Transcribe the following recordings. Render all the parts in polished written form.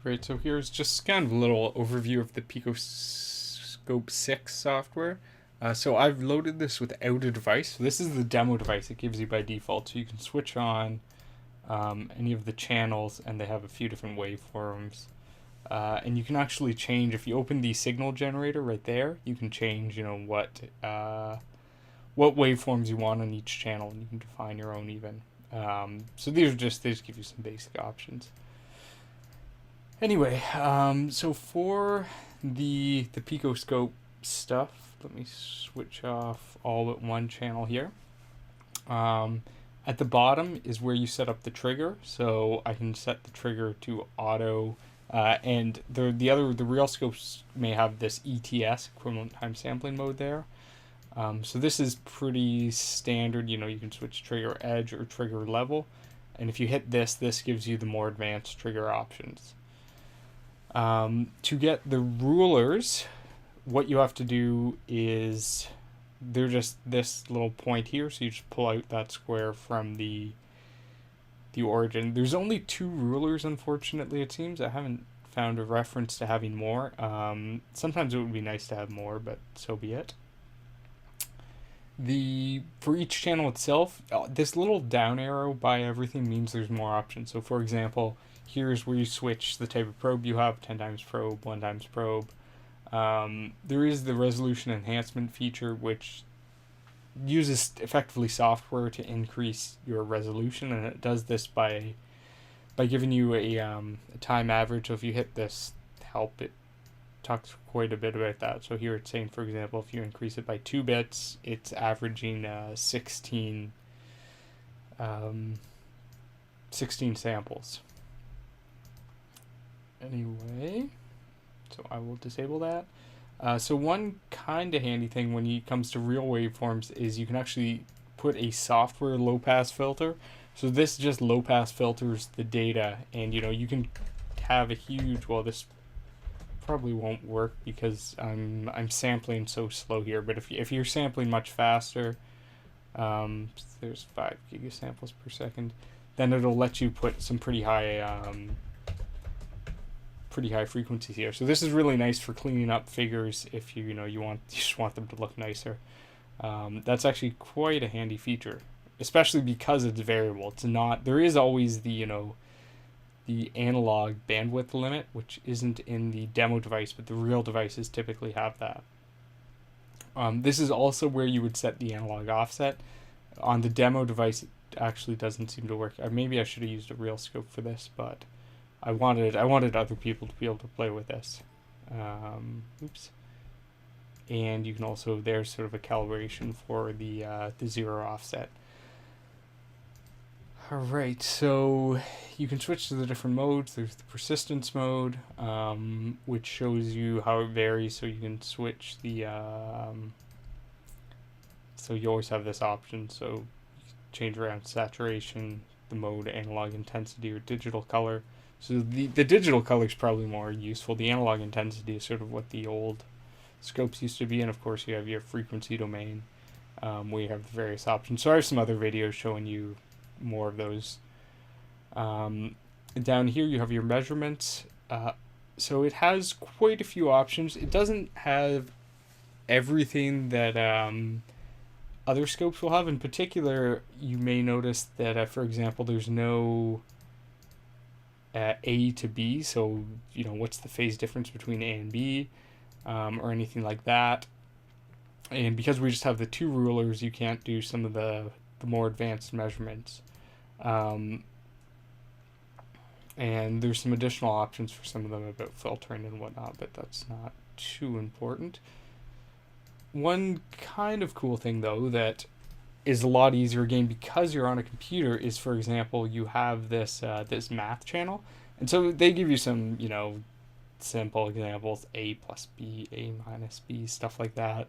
Right, so here's just kind of a little overview of the PicoScope 6 software. So I've loaded this without a device. So this is the demo device it gives you by default. So you can switch on any of the channels, and they have a few different waveforms. And you can actually change, if you open the signal generator right there, you can change, what waveforms you want on each channel, and you can define your own even. So they just give you some basic options. Anyway, so for the PicoScope stuff, let me switch off all but one channel here. At the bottom is where you set up the trigger, so I can set the trigger to auto, and the real scopes may have this ETS, equivalent time sampling mode there. So this is pretty standard. You can switch trigger edge or trigger level, and if you hit this gives you the more advanced trigger options. To get the rulers, what you have to do is, they're just this little point here, so you just pull out that square from the origin. There's only 2 rulers, unfortunately, it seems. I haven't found a reference to having more. Sometimes it would be nice to have more, but so be it. For each channel itself, this little down arrow by everything means there's more options. So for example, here's where you switch the type of probe you have: 10 times probe, 1 times probe. There is the resolution enhancement feature, which uses effectively software to increase your resolution, and it does this by giving you a time average. So if you hit this help, it talks quite a bit about that. So here it's saying, for example, if you increase it by 2 bits, it's averaging 16 samples. Anyway, so I will disable that. So one kind of handy thing when it comes to real waveforms is you can actually put a software low-pass filter. So this just low-pass filters the data, and you can have a huge, well, this probably won't work because I'm sampling so slow here, but if you're sampling much faster, there's 5 gigasamples per second, then it'll let you put some pretty high frequencies here. So this is really nice for cleaning up figures if you just want them to look nicer. That's actually quite a handy feature, especially because it's variable. It's not, there is always the analog bandwidth limit, which isn't in the demo device, but the real devices typically have that. This is also where you would set the analog offset. On the demo device, it actually doesn't seem to work. Maybe I should have used a real scope for this, but I wanted other people to be able to play with this. Oops. And you can also, there's sort of a calibration for the 0 offset. Alright, so you can switch to the different modes. There's the persistence mode, which shows you how it varies, so you can switch the, so you always have this option, so you change around saturation, the mode, analog intensity, or digital color. So the digital color is probably more useful. The analog intensity is sort of what the old scopes used to be, and of course you have your frequency domain, where you have the various options. So I have some other videos showing you more of those. Down here you have your measurements. So it has quite a few options. It doesn't have everything that other scopes will have. In particular, you may notice that, for example, there's no A to B, so what's the phase difference between A and B, or anything like that. And because we just have the 2 rulers, you can't do some of the more advanced measurements. And there's some additional options for some of them about filtering and whatnot, but that's not too important. One kind of cool thing, though, that is a lot easier again because you're on a computer is, for example, you have this this math channel, and so they give you some simple examples: A plus B, A minus B, stuff like that.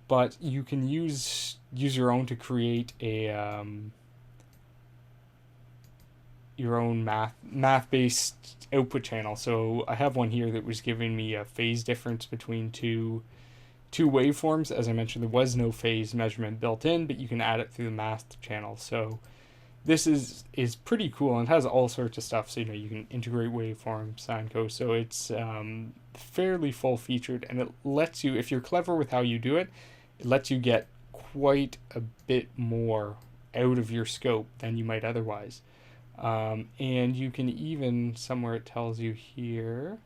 But you can use your own to create a your own math-based output channel. So I have one here that was giving me a phase difference between two waveforms. As I mentioned, there was no phase measurement built in, but you can add it through the math channel. So this is pretty cool and has all sorts of stuff. So you can integrate waveform, sine, cos. So it's fairly full featured, and it lets you, if you're clever with how you do it, it lets you get quite a bit more out of your scope than you might otherwise. And you can even, somewhere it tells you here,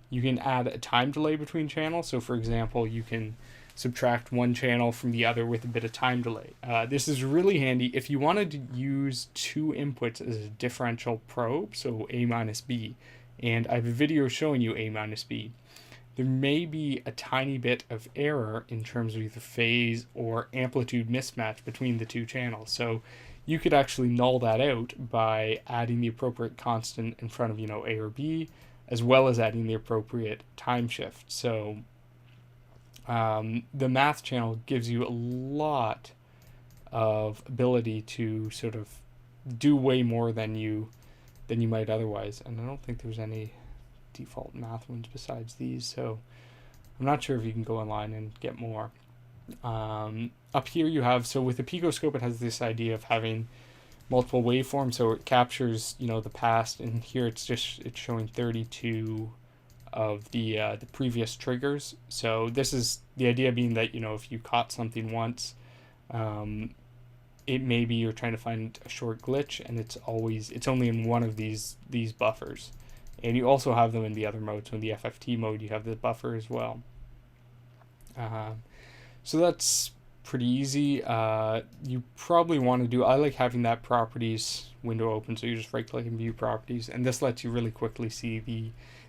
you can add a time delay between channels. So for example, you can subtract one channel from the other with a bit of time delay. This is really handy if you wanted to use two inputs as a differential probe, so A minus B, and I have a video showing you A minus B. There may be a tiny bit of error in terms of either phase or amplitude mismatch between the two channels. So you could actually null that out by adding the appropriate constant in front of, A or B, as well as adding the appropriate time shift. So the math channel gives you a lot of ability to sort of do way more than you might otherwise. And I don't think there's any default math ones besides these, so I'm not sure if you can go online and get more. Up here you have, so with the PicoScope, it has this idea of having multiple waveforms, so it captures the past, and here it's showing 32 of the previous triggers. So this is the idea being that if you caught something once, it may be you're trying to find a short glitch, and it's only in one of these buffers. And you also have them in the other modes. So in the FFT mode, you have the buffer as well. So that's pretty easy. You probably want to do, I like having that properties window open, so you just right click and view properties, and this lets you really quickly see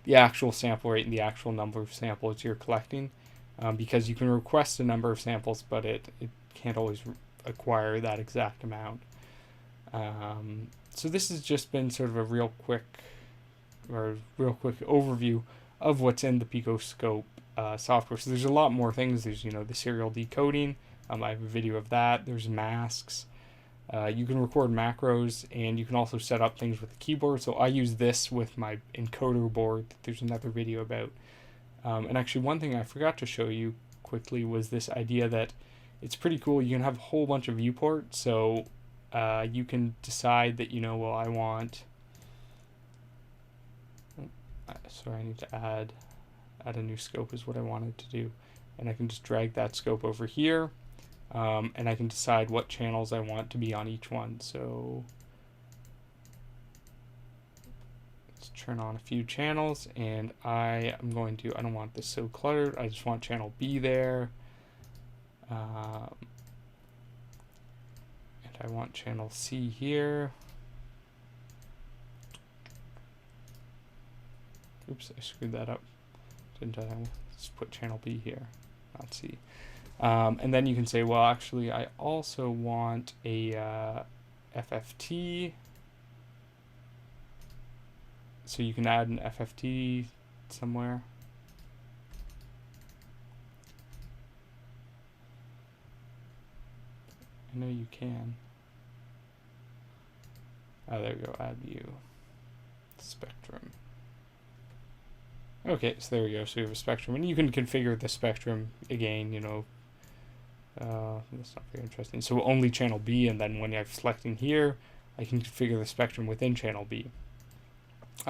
the actual sample rate and the actual number of samples you're collecting, because you can request a number of samples, but it can't always acquire that exact amount. So this has just been sort of a real quick overview of what's in the PicoScope software. So there's a lot more things. There's the serial decoding. I have a video of that. There's masks. You can record macros, and you can also set up things with the keyboard. So I use this with my encoder board that there's another video about. And actually, one thing I forgot to show you quickly was this idea that it's pretty cool. You can have a whole bunch of viewports. So you can decide that well, I want. Sorry, I need to add a new scope is what I wanted to do, and I can just drag that scope over here, and I can decide what channels I want to be on each one. So let's turn on a few channels, and I don't want this so cluttered. I just want channel B there, and I want channel C here. Oops, I screwed that up. Didn't I? Let's put channel B here, not C. And then you can say, well, actually, I also want a FFT. So you can add an FFT somewhere. I know you can. Oh, there we go. Add view. Spectrum. Okay, so there we go. So we have a spectrum, and you can configure the spectrum again. That's not very interesting. So only channel B, and then when I'm selecting here, I can configure the spectrum within channel B.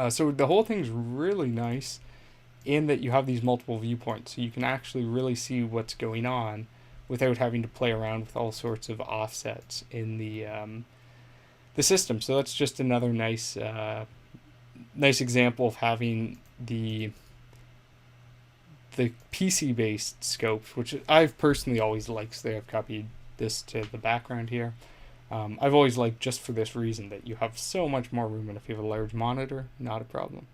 So the whole thing's really nice in that you have these multiple viewpoints, so you can actually really see what's going on without having to play around with all sorts of offsets in the system. So that's just another nice example of having the PC-based scopes, which I've personally always liked. So I've copied this to the background here. I've always liked just for this reason, that you have so much more room, and if you have a large monitor, not a problem.